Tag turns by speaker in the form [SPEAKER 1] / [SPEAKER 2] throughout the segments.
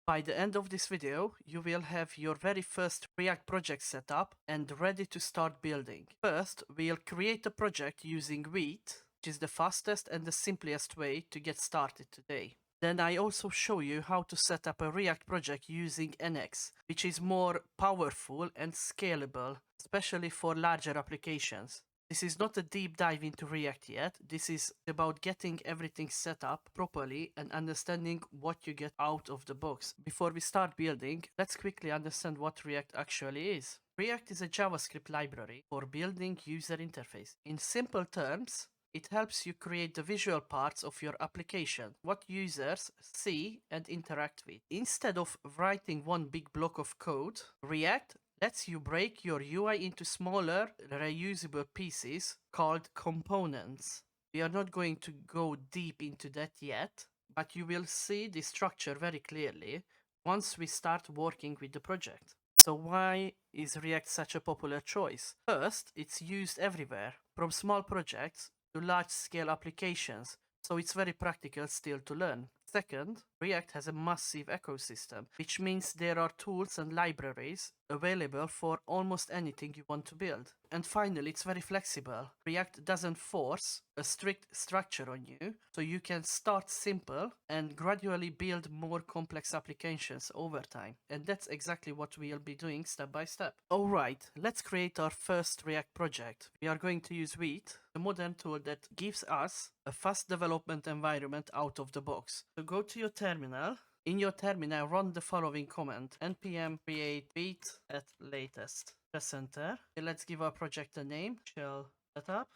[SPEAKER 1] By the end of this video, you will have your very first React project set up and ready to start building. First, we'll create a project using Vite, which is the fastest and the simplest way to get started today. Then I also show you how to set up a React project using Nx, which is more powerful and scalable, especially for larger applications. This is not a deep dive into React yet. This is about getting everything set up properly and understanding what you get out of the box. Before we start building, let's quickly understand what React actually is. React is a JavaScript library for building user interface. In simple terms, it helps you create the visual parts of your application, what users see and interact with. Instead of writing one big block of code, React lets you break your UI into smaller, reusable pieces called components. We are not going to go deep into that yet, but you will see the structure very clearly once we start working with the project. So why is React such a popular choice? First, it's used everywhere, from small projects to large-scale applications, so it's very practical still to learn. Second, React has a massive ecosystem, which means there are tools and libraries available for almost anything you want to build. And finally, it's very flexible. React doesn't force a strict structure on you, so you can start simple and gradually build more complex applications over time. And that's exactly what we'll be doing step by step. Alright, let's create our first React project. We are going to use Vite, a modern tool that gives us a fast development environment out of the box. So go to your terminal. In your terminal, run the following command: npm create Vite at latest. Press enter. Let's give our project a name. Shell setup.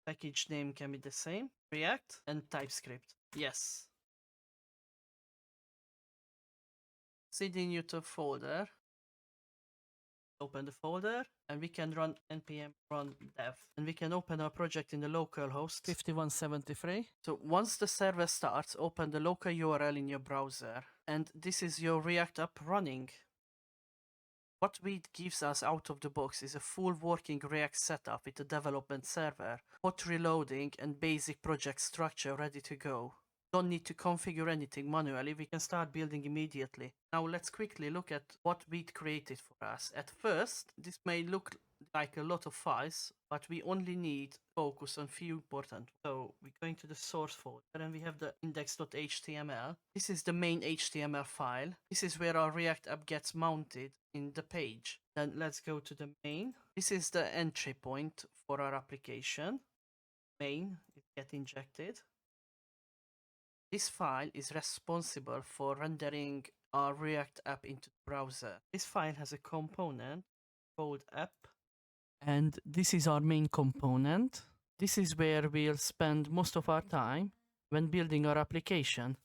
[SPEAKER 1] Package name can be the same. React and TypeScript. Yes. cd new to folder. Open the folder and we can run npm run dev, and we can open our project in the localhost 5173. So once the server starts, open the local URL in your browser, and this is your React app running. What Vite gives us out of the box is a full working React setup with a development server, hot reloading and basic project structure ready to go. Don't need to configure anything manually, we can start building immediately. Now let's quickly look at what Vite created for us. At first, this may look like a lot of files, but we only need to focus on few important. So we're going to the source folder and we have the index.html. This is the main HTML file. This is where our React app gets mounted in the page. Then let's go to the main. This is the entry point for our application. Main is get injected. This file is responsible for rendering our React app into the browser. This file has a component called app, and this is our main component. This is where we'll spend most of our time when building our application.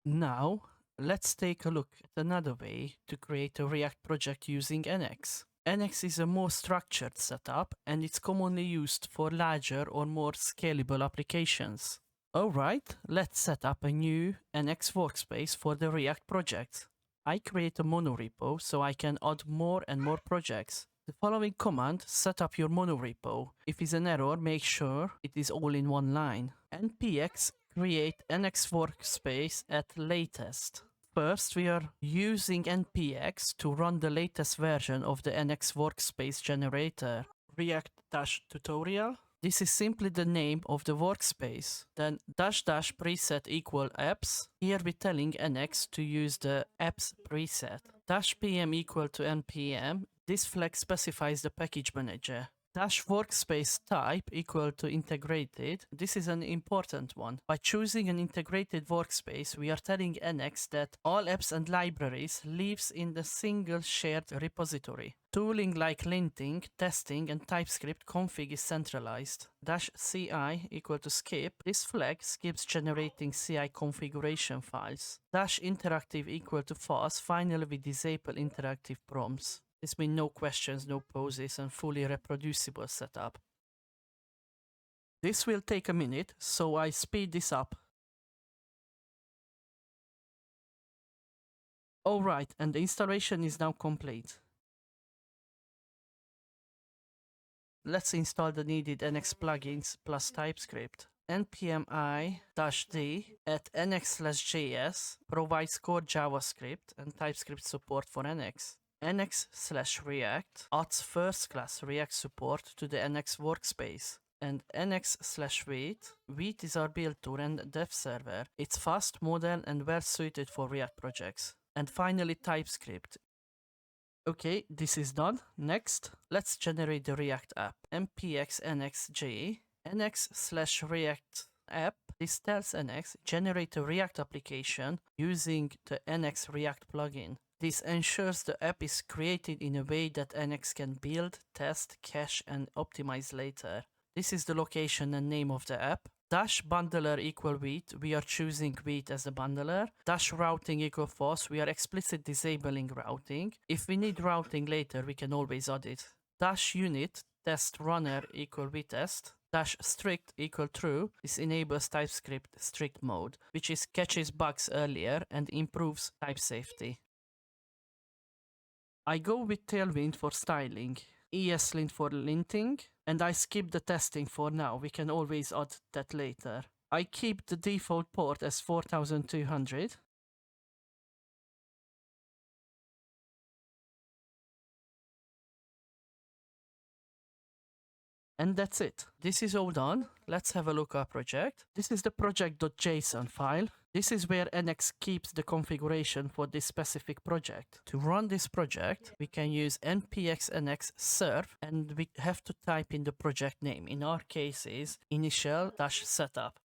[SPEAKER 1] Now, let's take a look at another way to create a React project using Nx. Nx is a more structured setup, and it's commonly used for larger or more scalable applications. Alright, let's set up a new Nx workspace for the React project. I create a Monorepo so I can add more and more projects. The following command set up your Monorepo. If it's an error, make sure it is all in one line. npx create Nx workspace at latest. First, we are using npx to run the latest version of the Nx workspace generator. React-tutorial. This is simply the name of the workspace. Then -- preset equal apps. Here we're telling Nx to use the apps preset. -pm equal to npm. This flag specifies the package manager. -workspace type equal to integrated. This is an important one. By choosing an integrated workspace, we are telling Nx that all apps and libraries lives in the single shared repository. Tooling like linting, testing, and TypeScript config is centralized. -ci equal to skip. This flag skips generating CI configuration files. -interactive equal to false. Finally, we disable interactive prompts. This means no questions, no pauses, and fully reproducible setup. This will take a minute, so I speed this up. Alright, and the installation is now complete. Let's install the needed Nx plugins plus TypeScript. npm i-d at nx/js provides core JavaScript and TypeScript support for NX. nx/react adds first class React support to the NX workspace. And nx/Vite. Vite is our build tool and dev server. It's fast, modern, and well suited for React projects. And finally, TypeScript. Okay, this is done. Next, let's generate the React app. npx nx.js nx/react app. This tells NX generate a React application using the NX React plugin. This ensures the app is created in a way that NX can build, test, cache, and optimize later. This is the location and name of the app. -bundler equal Vite, we are choosing Vite as the bundler. -routing equal false, we are explicit disabling routing. If we need routing later, we can always add it. -unit test runner equal vtest. -strict equal true. This enables TypeScript strict mode, which is catches bugs earlier and improves type safety. I go with Tailwind for styling, ESLint for linting, and I skip the testing for now. We can always add that later. I keep the default port as 4200. And that's it. This is all done. Let's have a look at our project. This is the project.json file. This is where NX keeps the configuration for this specific project. To run this project, we can use npx nx serve, and we have to type in the project name. In our case is initial-setup.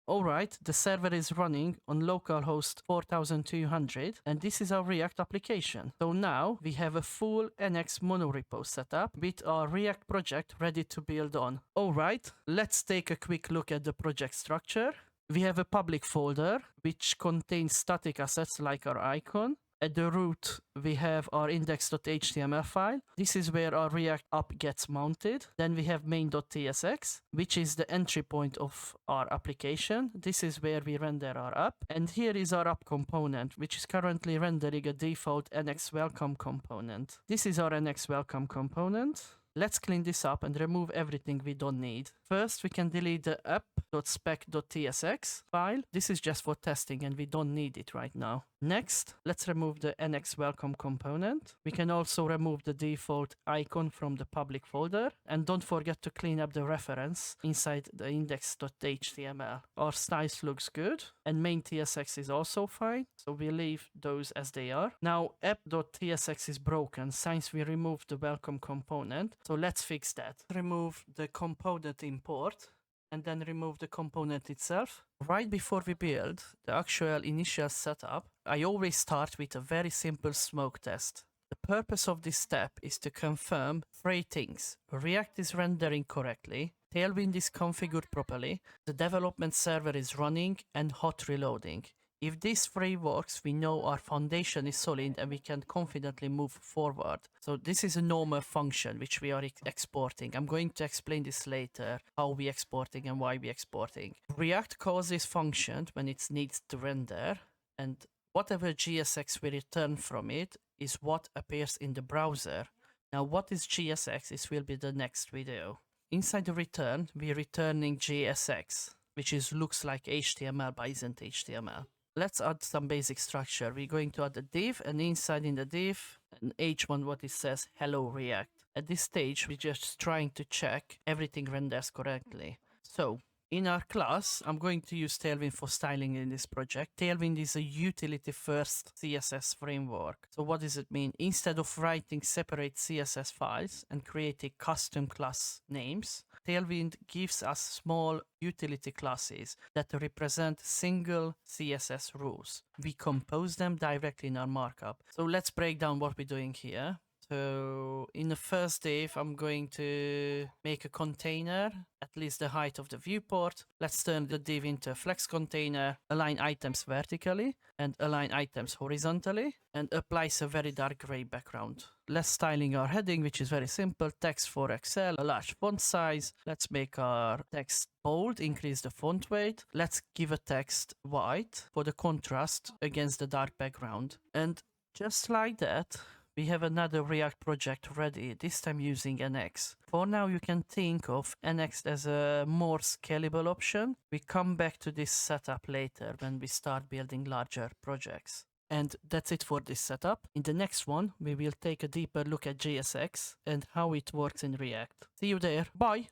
[SPEAKER 1] Alright, the server is running on localhost 4200, and this is our React application. So now we have a full NX Monorepo setup with our React project ready to build on. Alright, let's take a quick look at the project structure. We have a public folder which contains static assets like our icon. At the root, we have our index.html file. This is where our React app gets mounted. Then we have main.tsx, which is the entry point of our application. This is where we render our app. And here is our app component, which is currently rendering a default NX welcome component. This is our NX welcome component. Let's clean this up and remove everything we don't need. First, we can delete the app.spec.tsx file. This is just for testing and we don't need it right now. Next, let's remove the NX welcome component. We can also remove the default icon from the public folder. And don't forget to clean up the reference inside the index.html. Our styles looks good and main.tsx is also fine. So we leave those as they are. Now app.tsx is broken since we removed the welcome component. So let's fix that. Remove the component import and then remove the component itself. Right before we build the actual initial setup, I always start with a very simple smoke test. The purpose of this step is to confirm three things. React is rendering correctly, Tailwind is configured properly, the development server is running, and hot reloading. If this three works, we know our foundation is solid and we can confidently move forward. So this is a normal function which we are exporting. I'm going to explain this later, how we exporting and why we exporting. React calls this function when it needs to render, and whatever GSX we return from it is what appears in the browser. Now what is GSX? This will be the next video. Inside the return, we're returning GSX, which looks like HTML but isn't HTML. Let's add some basic structure. We're going to add a div, and inside in the div, an h1 what it says, hello React. At this stage, we're just trying to check everything renders correctly. So in our class, I'm going to use Tailwind for styling in this project. Tailwind is a utility-first CSS framework. So what does it mean? Instead of writing separate CSS files and creating custom class names, Tailwind gives us small utility classes that represent single CSS rules. We compose them directly in our markup. So let's break down what we're doing here. So in the first div, I'm going to make a container, at least the height of the viewport. Let's turn the div into a flex container, align items vertically and align items horizontally, and applies a very dark gray background. Let's styling our heading, which is very simple. Text for Excel, a large font size. Let's make our text bold, increase the font weight. Let's give a text white for the contrast against the dark background. And just like that, we have another React project ready, this time using NX. For now, you can think of NX as a more scalable option. We come back to this setup later when we start building larger projects. And that's it for this setup. In the next one, we will take a deeper look at JSX and how it works in React. See you there. Bye!